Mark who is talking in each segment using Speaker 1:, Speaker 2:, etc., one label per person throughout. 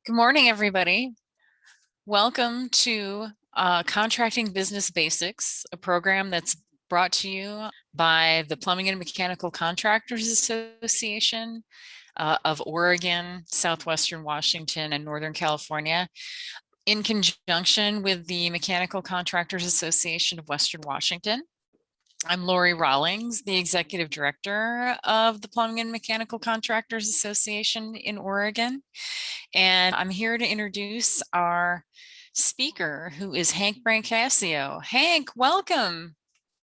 Speaker 1: Good morning, everybody. Welcome to Contracting Business Basics, a program that's brought to you by the Plumbing and Mechanical Contractors Association of Oregon, Southwestern Washington, and Northern California, in conjunction with the Mechanical Contractors Association of Western Washington. I'm Lori Rawlings, the Executive Director of the Plumbing and Mechanical Contractors Association in Oregon. And I'm here to introduce our speaker, who is Hank Brancasio. Hank, welcome.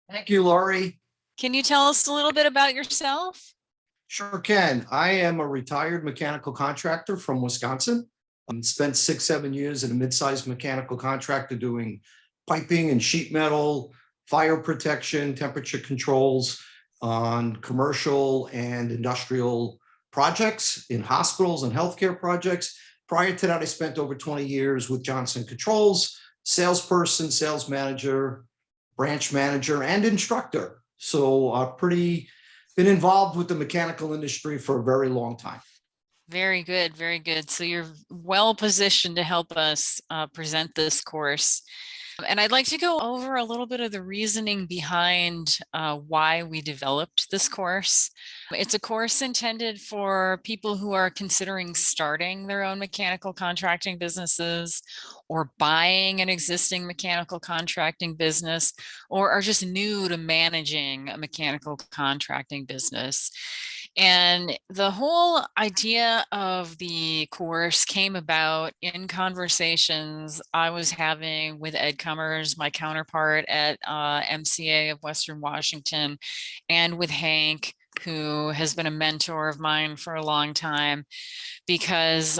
Speaker 2: Thank you, Lori.
Speaker 1: Can you tell us a little bit about yourself?
Speaker 2: Sure can. I am a retired mechanical contractor from Wisconsin. Spent 6-7 years at a mid-sized mechanical contractor doing piping and sheet metal, fire protection, temperature controls on commercial and industrial projects in hospitals and healthcare projects. Prior to that, I spent over 20 years with Johnson Controls, salesperson, sales manager, branch manager, and instructor. So been involved with the mechanical industry for a very long time.
Speaker 1: Very good, very good. So you're well positioned to help us present this course. And I'd like to go over a little bit of the reasoning behind why we developed this course. It's a course intended for people who are considering starting their own mechanical contracting businesses, or buying an existing mechanical contracting business, or are just new to managing a mechanical contracting business. And the whole idea of the course came about in conversations I was having with Ed Cummers, my counterpart at MCA of Western Washington, and with Hank, who has been a mentor of mine for a long time, because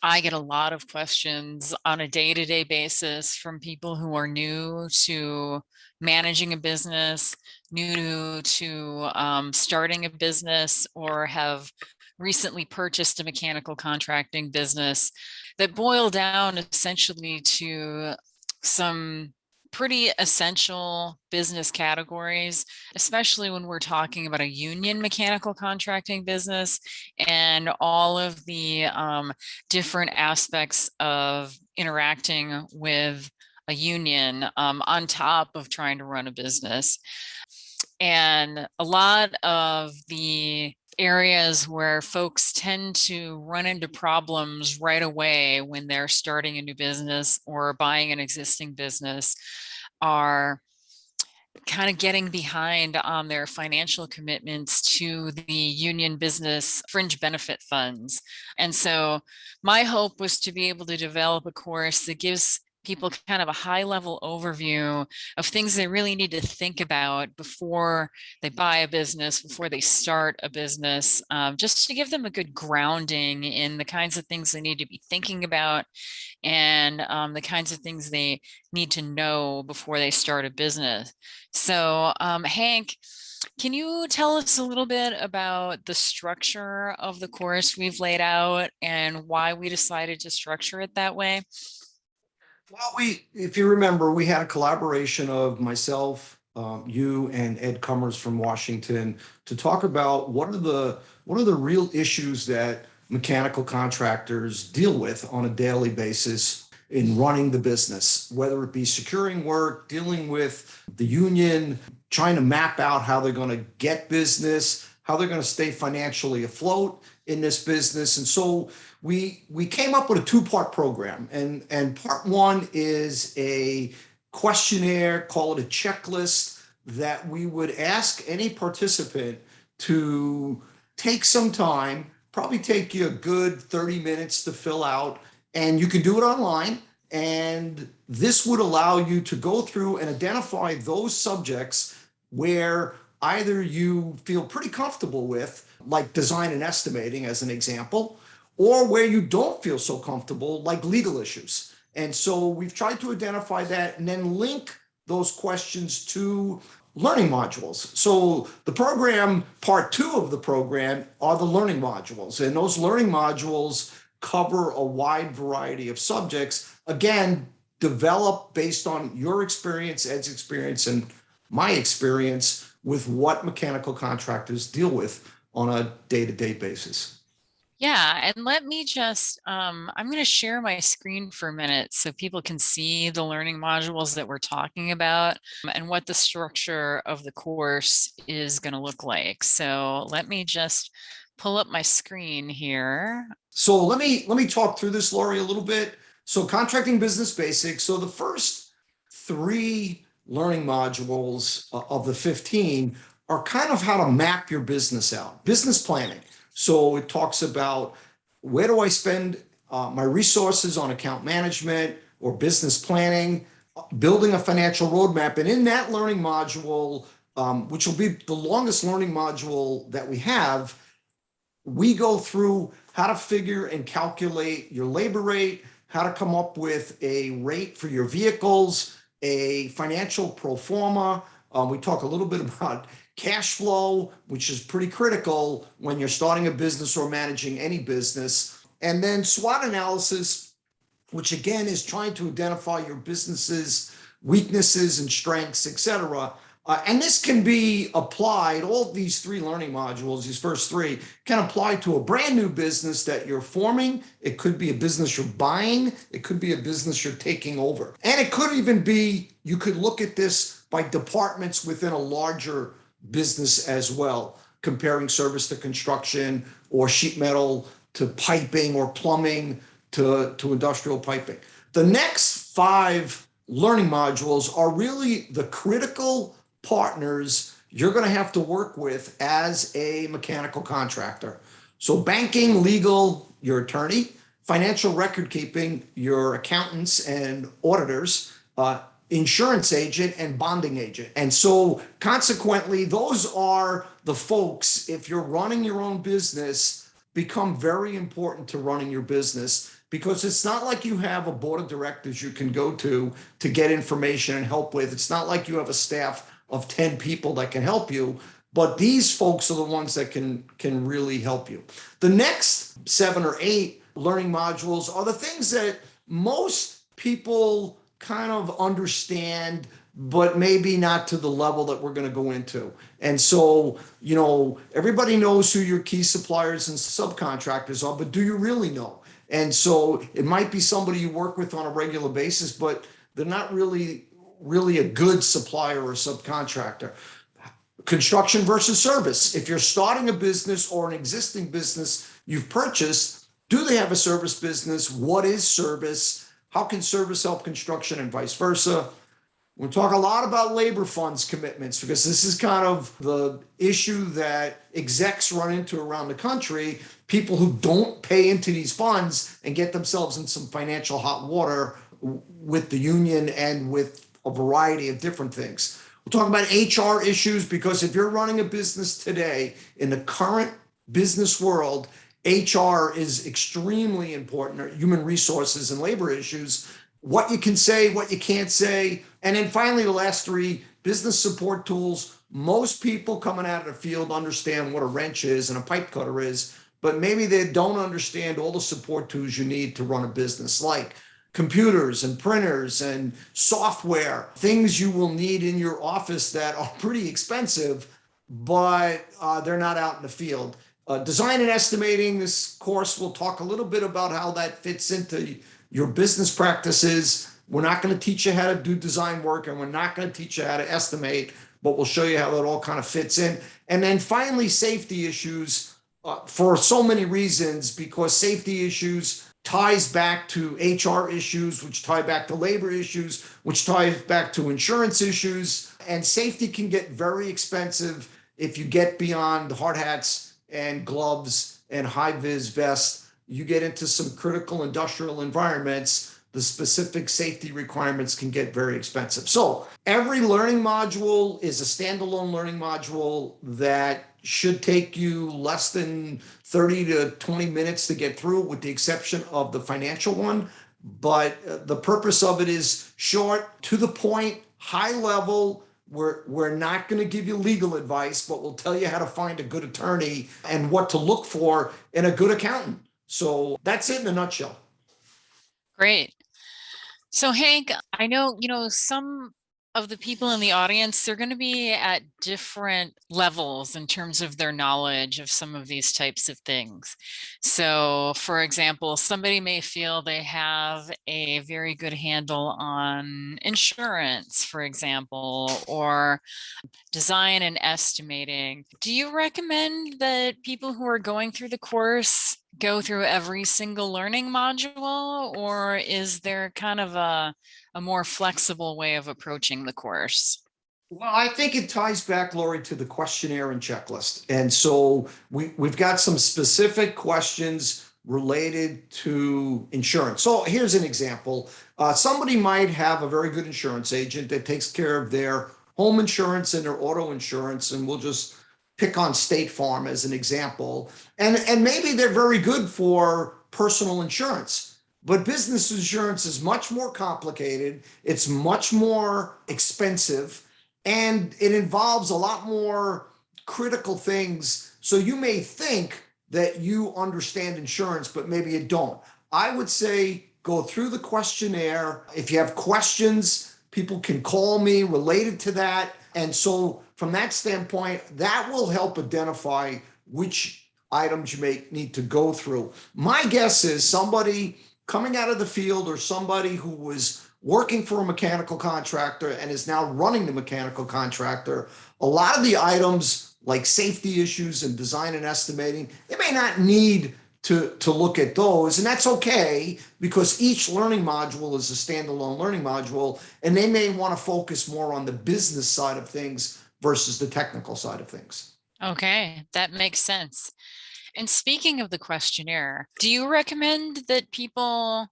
Speaker 1: I get a lot of questions on a day-to-day basis from people who are new to managing a business, new to starting a business, or have recently purchased a mechanical contracting business, that boil down essentially to some pretty essential business categories, especially when we're talking about a union mechanical contracting business and all of the different aspects of interacting with a union on top of trying to run a business. And a lot of the areas where folks tend to run into problems right away when they're starting a new business or buying an existing business are kind of getting behind on their financial commitments to the union business fringe benefit funds. And so my hope was to be able to develop a course that gives people kind of a high level overview of things they really need to think about before they buy a business, before they start a business, just to give them a good grounding in the kinds of things they need to be thinking about, and the kinds of things they need to know before they start a business. So Hank, can you tell us a little bit about the structure of the course we've laid out and why we decided to structure it that way?
Speaker 2: Well, if you remember, we had a collaboration of myself, you, and Ed Cummers from Washington to talk about what are the real issues that mechanical contractors deal with on a daily basis in running the business, whether it be securing work, dealing with the union, trying to map out how they're going to get business, how they're going to stay financially afloat in this business. And so we came up with a two-part program, and part one is a questionnaire, call it a checklist, that we would ask any participant to take some time, probably take you a good 30 minutes to fill out, and you can do it online. And this would allow you to go through and identify those subjects where either you feel pretty comfortable with, like design and estimating as an example, or where you don't feel so comfortable, like legal issues. And so we've tried to identify that and then link those questions to learning modules. So the program, part two of the program, are the learning modules. And those learning modules cover a wide variety of subjects, again, developed based on your experience, Ed's experience, and my experience with what mechanical contractors deal with on a day-to-day basis.
Speaker 1: Yeah, and let me just, I'm going to share my screen for a minute so people can see the learning modules that we're talking about and what the structure of the course is going to look like. So let me just pull up my screen here.
Speaker 2: So let me talk through this, Lori, a little bit. So contracting business basics. So the first three learning modules of the 15 are kind of how to map your business out, business planning. So it talks about where do I spend my resources on account management or business planning, building a financial roadmap. And in that learning module, which will be the longest learning module that we have, we go through how to figure and calculate your labor rate, how to come up with a rate for your vehicles, a financial pro forma. We talk a little bit about cash flow, which is pretty critical when you're starting a business or managing any business. And then SWOT analysis, which again is trying to identify your business's weaknesses and strengths, et cetera. And this can be applied, all these three learning modules, these first three, can apply to a brand new business that you're forming. It could be a business you're buying. It could be a business you're taking over. And it could even be, you could look at this by departments within a larger business as well, comparing service to construction or sheet metal to piping or plumbing to industrial piping. The next five learning modules are really the critical partners you're going to have to work with as a mechanical contractor. So banking, legal, your attorney, financial record keeping, your accountants and auditors, insurance agent and bonding agent. And so consequently, those are the folks, if you're running your own business, become very important to running your business, because it's not like you have a board of directors you can go to get information and help with. It's not like you have a staff of 10 people that can help you, but these folks are the ones that can really help you. The next 7 or 8 learning modules are the things that most people kind of understand, but maybe not to the level that we're going to go into. And so, everybody knows who your key suppliers and subcontractors are, but do you really know? And so it might be somebody you work with on a regular basis, but they're not really a good supplier or subcontractor. Construction versus service. If you're starting a business or an existing business you've purchased, do they have a service business? What is service? How can service help construction and vice versa? We'll talk a lot about labor funds commitments, because this is kind of the issue that execs run into around the country. People who don't pay into these funds and get themselves in some financial hot water with the union and with a variety of different things. We'll talk about HR issues, because if you're running a business today in the current business world, HR is extremely important, or human resources and labor issues. What you can say, what you can't say. And then finally, the last 3, business support tools. Most people coming out of the field understand what a wrench is and a pipe cutter is, but maybe they don't understand all the support tools you need to run a business, like computers and printers and software, things you will need in your office that are pretty expensive, but they're not out in the field. Design and estimating, this course will talk a little bit about how that fits into your business practices. We're not going to teach you how to do design work, and we're not going to teach you how to estimate, but we'll show you how that all kind of fits in. And then finally, safety issues, for so many reasons, because safety issues ties back to HR issues, which tie back to labor issues, which ties back to insurance issues. And safety can get very expensive if you get beyond hard hats and gloves and high-vis vests. You get into some critical industrial environments, the specific safety requirements can get very expensive. So every learning module is a standalone learning module that should take you less than 30 to 20 minutes to get through, with the exception of the financial one. But the purpose of it is short, to the point, high level. We're not going to give you legal advice, but we'll tell you how to find a good attorney and what to look for in a good accountant. So that's it in a nutshell.
Speaker 1: Great. So Hank, I know, some of the people in the audience, they're going to be at different levels in terms of their knowledge of some of these types of things. So, for example, somebody may feel they have a very good handle on insurance, for example, or design and estimating. Do you recommend that people who are going through the course go through every single learning module, or is there kind of a more flexible way of approaching the course?
Speaker 2: Well, I think it ties back, Lori, to the questionnaire and checklist. And so we've got some specific questions related to insurance. So here's an example. Somebody might have a very good insurance agent that takes care of their home insurance and their auto insurance, and we'll just pick on State Farm as an example. And maybe they're very good for personal insurance, but business insurance is much more complicated. It's much more expensive, and it involves a lot more critical things. So you may think that you understand insurance, but maybe you don't. I would say go through the questionnaire. If you have questions, people can call me related to that. And so from that standpoint, that will help identify which items you may need to go through. My guess is somebody coming out of the field or somebody who was working for a mechanical contractor and is now running the mechanical contractor, a lot of the items like safety issues and design and estimating, they may not need to look at those. And that's okay, because each learning module is a standalone learning module, and they may want to focus more on the business side of things versus the technical side of things.
Speaker 1: Okay, that makes sense. And speaking of the questionnaire, do you recommend that people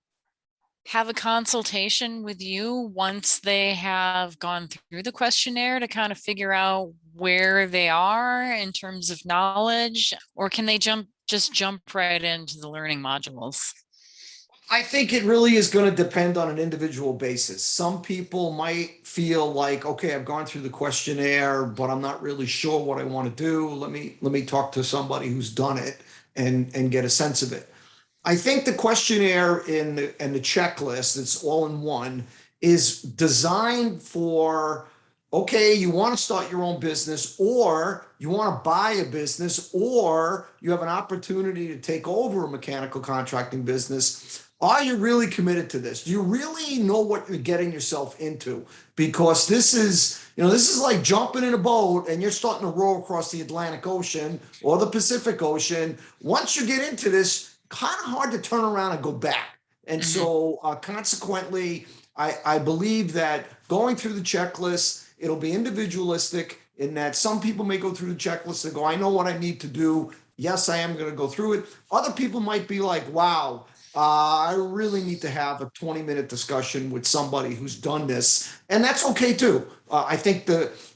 Speaker 1: have a consultation with you once they have gone through the questionnaire to kind of figure out where they are in terms of knowledge, or can they just jump right into the learning modules?
Speaker 2: I think it really is going to depend on an individual basis. Some people might feel like, okay, I've gone through the questionnaire, but I'm not really sure what I want to do. Let me talk to somebody who's done it and get a sense of it. I think the questionnaire and the checklist, it's all in one, is designed for, okay, you want to start your own business, or you want to buy a business, or you have an opportunity to take over a mechanical contracting business. Are you really committed to this? Do you really know what you're getting yourself into? Because this is like jumping in a boat and you're starting to row across the Atlantic Ocean or the Pacific Ocean. Once you get into this, kind of hard to turn around and go back. And
Speaker 1: Mhm.
Speaker 2: so consequently, I believe that going through the checklist, it'll be individualistic in that some people may go through the checklist and go, I know what I need to do. Yes, I am going to go through it. Other people might be like, wow, I really need to have a 20-minute discussion with somebody who's done this. And that's okay too. I think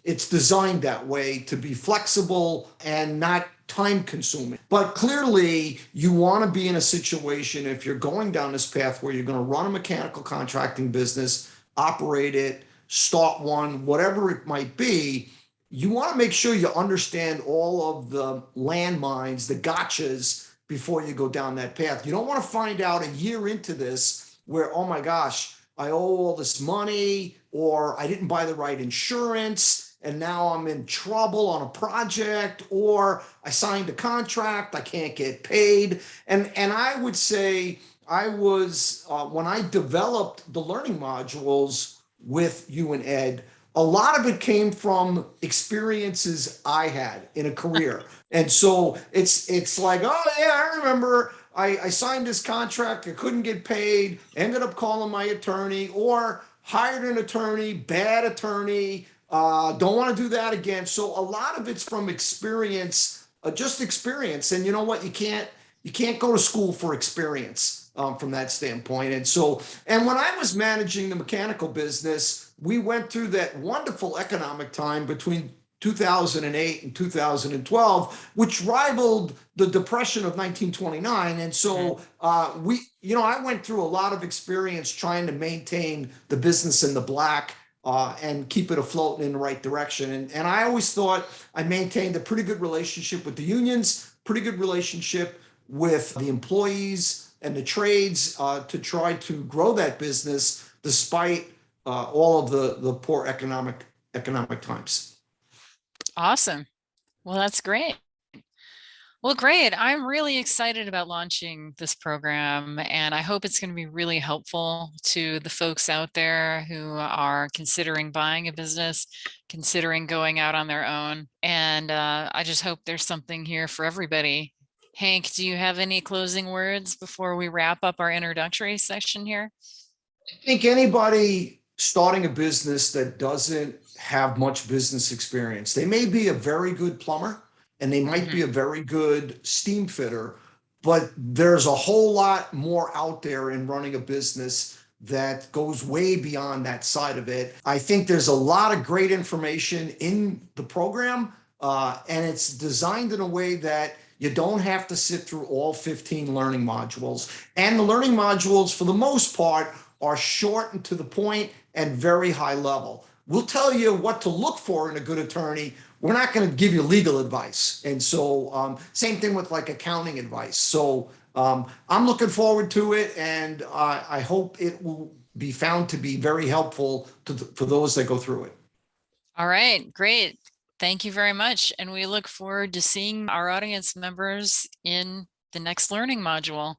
Speaker 2: it's designed that way to be flexible and not time consuming. But clearly, you want to be in a situation, if you're going down this path where you're going to run a mechanical contracting business, operate it, start one, whatever it might be, you want to make sure you understand all of the landmines, the gotchas, before you go down that path. You don't want to find out a year into this where, oh my gosh, I owe all this money, or I didn't buy the right insurance, and now I'm in trouble on a project, or I signed a contract, I can't get paid. And I would say I was, when I developed the learning modules with you and Ed, a lot of it came from experiences I had in a career. And so it's like, oh yeah, I remember I signed this contract, I couldn't get paid, ended up calling my attorney, or hired an attorney, bad attorney, don't want to do that again. So a lot of it's from experience, just experience. And you know what? You can't go to school for experience from that standpoint. And when I was managing the mechanical business, we went through that wonderful economic time between 2008 and 2012, which rivaled the Depression of 1929. And so I went through a lot of experience trying to maintain the business in the black and keep it afloat in the right direction. And I always thought I maintained a pretty good relationship with the unions, pretty good relationship with the employees and the trades to try to grow that business despite all of the poor economic times.
Speaker 1: Awesome. Well, that's great. Well, great. I'm really excited about launching this program, and I hope it's going to be really helpful to the folks out there who are considering buying a business, considering going out on their own. And I just hope there's something here for everybody. Hank, do you have any closing words before we wrap up our introductory section here?
Speaker 2: I think anybody starting a business that doesn't have much business experience, they may be a very good plumber and they might be a very good steam fitter, but there's a whole lot more out there in running a business that goes way beyond that side of it. I think there's a lot of great information in the program, and it's designed in a way that you don't have to sit through all 15 learning modules. And the learning modules, for the most part, are short and to the point and very high level. We'll tell you what to look for in a good attorney. We're not going to give you legal advice. And so same thing with like accounting advice. So I'm looking forward to it, and I hope it will be found to be very helpful for those that go through it.
Speaker 1: All right, great. Thank you very much. And we look forward to seeing our audience members in the next learning module.